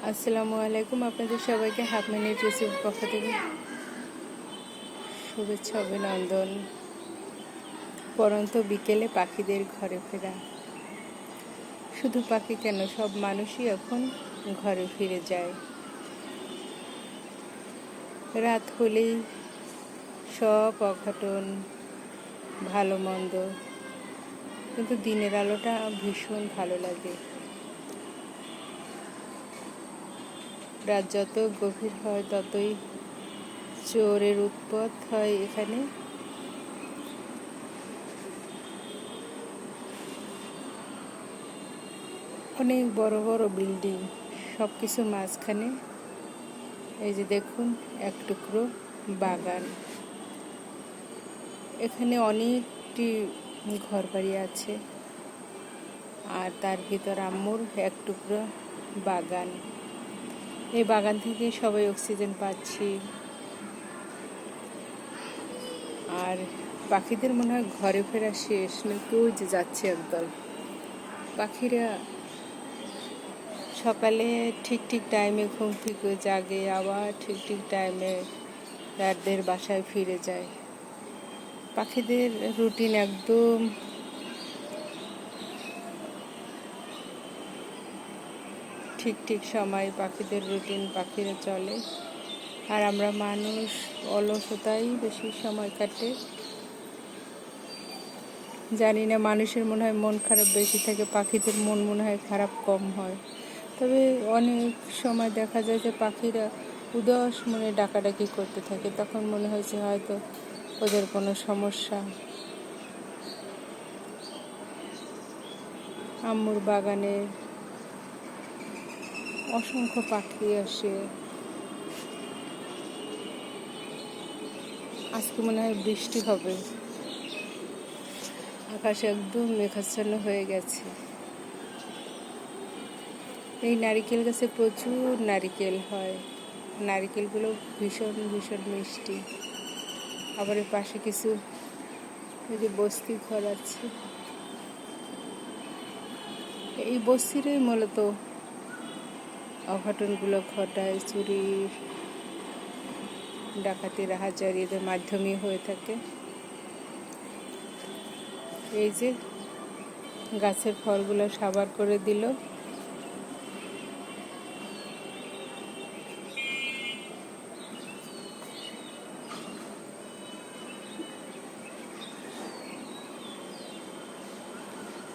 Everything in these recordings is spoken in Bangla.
আসসালামু আলাইকুম। আপনাদের সবাইকে হাফ মিনিট রেসিপির পক্ষ থেকে শুভেচ্ছা অভিনন্দন। পরন্ত বিকেলে পাখিদের ঘরে ফেরা। শুধু পাখি কেন, সব মানুষই এখন ঘরে ফিরে যায়। রাত হলেই সব অঘটন, ভালো মন্দ, কিন্তু দিনের আলোটা ভীষণ ভালো লাগে। রাত যত গভীর হয় ততই চোরের উৎপাত হয় এখানে। অনেক বড় বড় বিল্ডিং, সব কিছু মাঝখানে এই যে দেখুন এক টুকরো বাগান। এখানে অনেকটি ঘর বাড়ি আছে, আর তার ভিতর আম্মুর এক টুকরো বাগান। এই বাগান থেকে সবাই অক্সিজেন পাচ্ছি। আর পাখিদের মনে হয় ঘরে ফেরা শেষ, নাকি ওই যে যাচ্ছে একদল পাখিরা। সকালে ঠিক ঠিক টাইমে ঘুম থেকে জাগে, আবার ঠিক ঠিক টাইমে তাদের বাসায় ফিরে যায়। পাখিদের রুটিন একদম ঠিক ঠিক সময় পাখিদের রুটিন, পাখিরা চলে। আর আমরা মানুষ অলসতাই বেশি সময় কাটে। জানি না, মানুষের মনে হয় মন খারাপ বেশি থাকে, পাখিদের মন মনে হয় খারাপ কম হয়। তবে অনেক সময় দেখা যায় যে পাখিরা উদাস মনে ডাকাডাকি করতে থাকে, তখন মনে হয়েছে হয়তো ওদের কোনো সমস্যা। আম্মুর বাগানে অসংখ্য পাখি আসে। আজকে মনে হয় বৃষ্টি হবে, আকাশ একদম মেঘাচ্ছন্ন হয়ে গেছে। এই নারিকেল গাছে প্রচুর নারিকেল হয়, নারিকেলগুলো ভীষণ ভীষণ মিষ্টি। আবার এর পাশে কিছু এই যে বস্তি ঘর আছে, এই বস্তিরই মূলত অঘটনগুলো ঘটায়। চুরি ডাকাতি রাহাজারি এদের মাধ্যমে হয়ে থাকে। এই যে গাছের ফলগুলো সাবার করে দিল।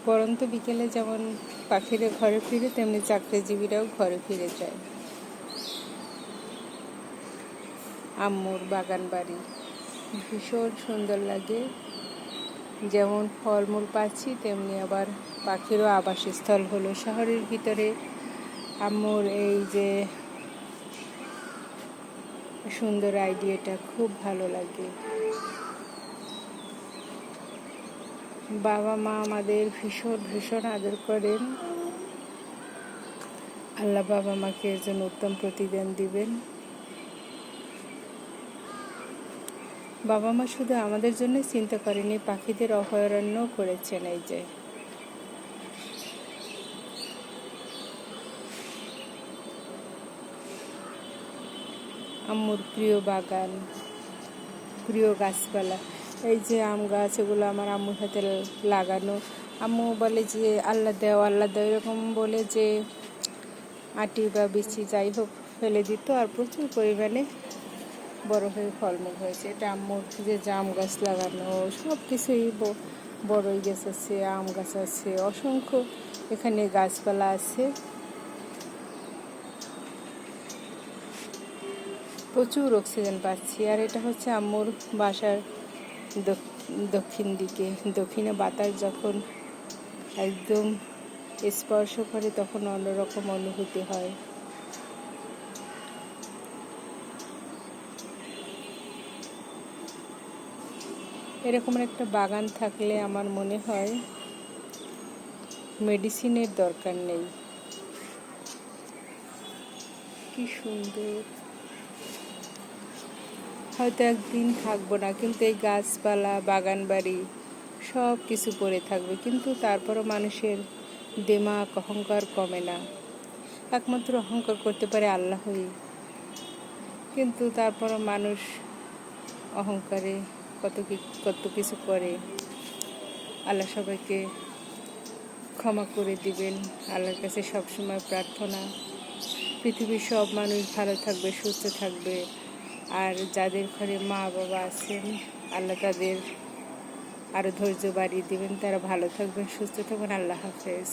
পরন্ত বিকেলে যেমন পাখিরা ঘরে ফিরে, তেমনি চাকরিজীবীরাও ঘরে ফিরে যায়। আম্মুর বাগান বাড়ি ভীষণ সুন্দর লাগে। যেমন ফলমূল পাচ্ছি, তেমনি আবার পাখিরও আবাসস্থল হলো শহরের ভিতরে। আম্মুর এই যে সুন্দর আইডিয়াটা খুব ভালো লাগে। বাবা মা আমাদের ভীষণ ভীষণ আদর করেন। আল্লাহ বাবা মাকে এর জন্য উত্তম প্রতিদান দিবেন। বাবা মা শুধু আমাদের জন্য চিন্তা করেনি, পাখিদের অভয়ারণ্য করেছেন। এই যে আম্মুর প্রিয় বাগান, প্রিয় গাছপালা, এই যে আম গাছ, এগুলো আমার আম্মুর হাতে লাগানো। আম্মু বলে যে আল্লাহ দেও আল্লাহ দেও, এরকম বলে যে আটি বা বিচি যাই হোক ফেলে দিত, আর প্রচুর পরিমাণে বড় হয়ে ফলমূল হয়েছে। এটা আম্মুর যে জাম গাছ লাগানো, সব কিছুই, বড়ই গাছ আছে, আম গাছ আছে, অসংখ্য এখানে গাছপালা আছে। প্রচুর অক্সিজেন পাচ্ছি। আর এটা হচ্ছে আম্মুর বাসার দক্ষিণ দিকে। দক্ষিণে বাতাস যখন একদম স্পর্শ করে, তখন অন্যরকম অনুভূতি হয়। এরকম একটা বাগান থাকলে আমার মনে হয় মেডিসিনের দরকার নেই। কি সুন্দর। হয়তো একদিন থাকবো না, কিন্তু এই গাছপালা, বাগান বাড়ি সব কিছু পড়ে থাকবে, কিন্তু তারপরও মানুষের দিমাগ অহংকার কমে না। একমাত্র অহংকার করতে পারে আল্লাহই। কিন্তু তারপরও মানুষ অহংকারে কত কিছু করে। আল্লাহ সবাইকে ক্ষমা করে দিবেন। আল্লাহর কাছে সবসময় প্রার্থনা, পৃথিবীর সব মানুষ ভালো থাকবে, সুস্থ থাকবে। আর যাদের ঘরে মা বাবা আছেন, আল্লাহ তাদের আরও ধৈর্য বাড়িয়ে দিবেন, তারা ভালো থাকবেন, সুস্থ থাকবেন। আল্লাহ হাফেজ।